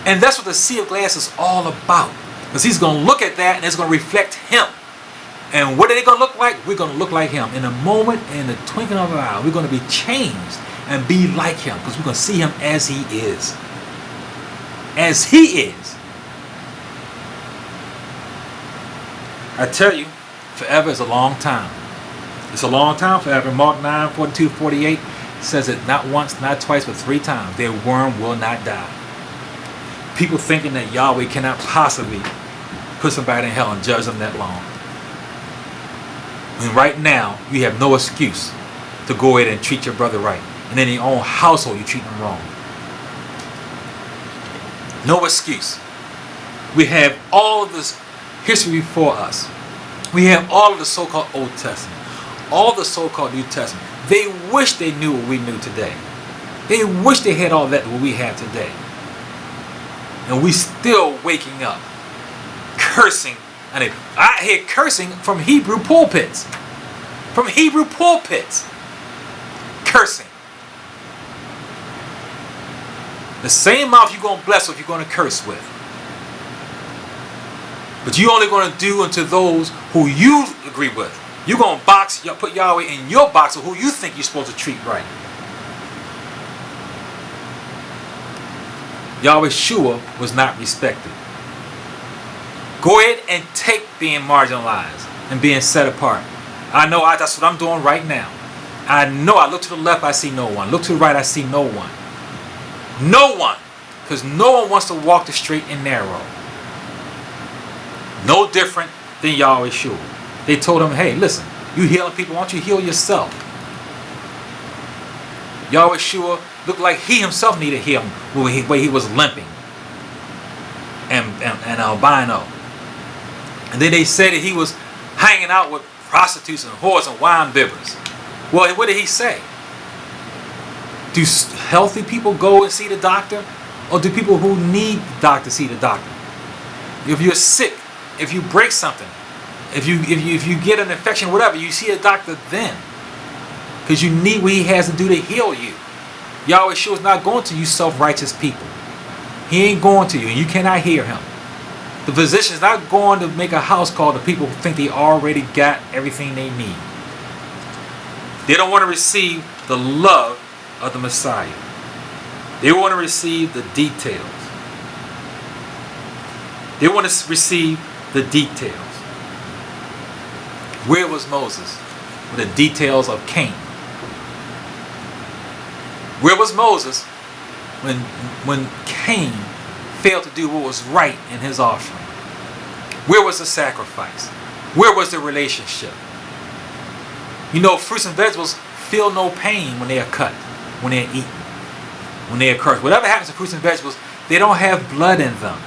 And that's what the sea of glass is all about, because he's going to look at that and it's going to reflect him. And what are they going to look like? We're going to look like him. In a moment, in the twinkling of an eye, we're going to be changed and be like him, because we're going to see him as he is. As he is. I tell you, forever is a long time. It's a long time forever. Mark 9, 42, 48 says it not once, not twice, but 3 times. Their worm will not die. People thinking that Yahweh cannot possibly put somebody in hell and judge them that long. And right now, you have no excuse to go ahead and treat your brother right. And in your own household, you treat them wrong. No excuse. We have all of this history before us. We have all of the so-called Old Testament. All the so-called New Testament. They wish they knew what we knew today. They wish they had all that what we have today. And we still waking up, cursing. And I hear cursing from Hebrew pulpits. From Hebrew pulpits. Cursing. The same mouth you're going to bless with, you're going to curse with. But you're only going to do unto those who you agree with. You're going to put Yahweh in your box of who you think you're supposed to treat right. Yahweh Shua was not respected. Go ahead and take being marginalized and being set apart. I know that's what I'm doing right now. I know I look to the left, I see no one. Look to the right, I see no one. No one. Because no one wants to walk the straight and narrow. No different than Yahweh Shua. They told him, hey, listen, you healing people, why don't you heal yourself? Yahweh Shua looked like he himself needed healing the way he was limping and albino. And then they said that he was hanging out with prostitutes and whores and wine bibbers. Well, what did he say? Do healthy people go and see the doctor? Or do people who need the doctor see the doctor? If you're sick, if you break something, if you get an infection, whatever, you see a doctor then. Because you need what he has to do to heal you. Yahweh Shua is not going to you self-righteous people. He ain't going to you, and you cannot hear him. The physician is not going to make a house call to people who think they already got everything they need. They don't want to receive the love of the Messiah. They want to receive the details. They want to receive the details. Where was Moses with the details of Cain? Where was Moses when Cain failed to do what was right in his offering? Where was the sacrifice? Where was the relationship? You know, fruits and vegetables feel no pain when they are cut, when they are eaten, when they are cursed. Whatever happens to fruits and vegetables, they don't have blood in them.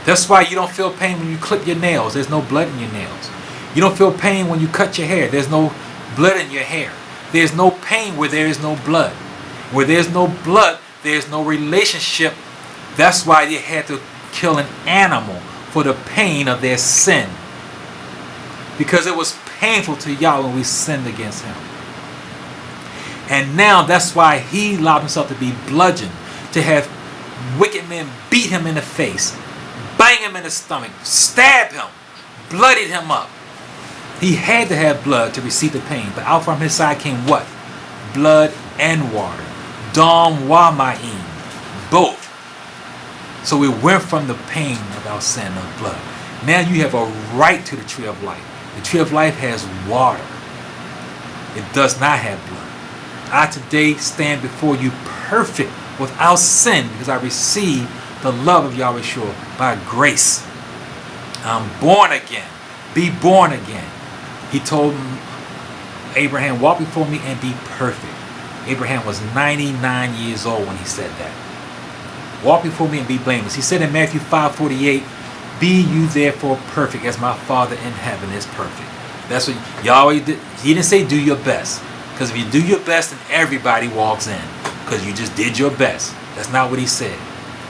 That's why you don't feel pain when you clip your nails. There's no blood in your nails. You don't feel pain when you cut your hair. There's no blood in your hair. There's no pain where there is no blood. Where there's no blood, there's no relationship. That's why they had to kill an animal for the pain of their sin. Because it was painful to Yahweh when we sinned against him. And now that's why he allowed himself to be bludgeoned, to have wicked men beat him in the face, bang him in the stomach, stab him, bloodied him up. He had to have blood to receive the pain. But out from his side came what? Blood and water. Dam wa ma'im. Both. So we went from the pain of our sin of blood. Now you have a right to the tree of life. The tree of life has water. It does not have blood. I today stand before you perfect, without sin, because I received the love of Yahweh Shua by grace. I'm born again. Be born again. He told Abraham, walk before me and be perfect. Abraham was 99 years old when he said that. Walk before me and be blameless. He said in Matthew 5:48, be you therefore perfect as my Father in heaven is perfect. That's what Yahweh did. He didn't say do your best. Because if you do your best, then everybody walks in. Because you just did your best. That's not what he said.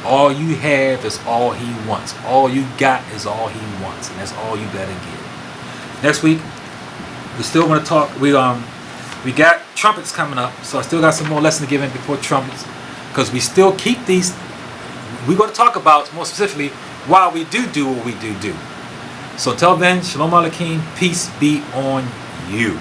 All you have is all he wants. All you got is all he wants. And that's all you better get. Next week, we're still going to talk. We got trumpets coming up. So I still got some more lessons to give in before trumpets. Because we still keep these. We're going to talk about, more specifically, why we do what we do. So until then, Shalom Aleichem. Peace be on you.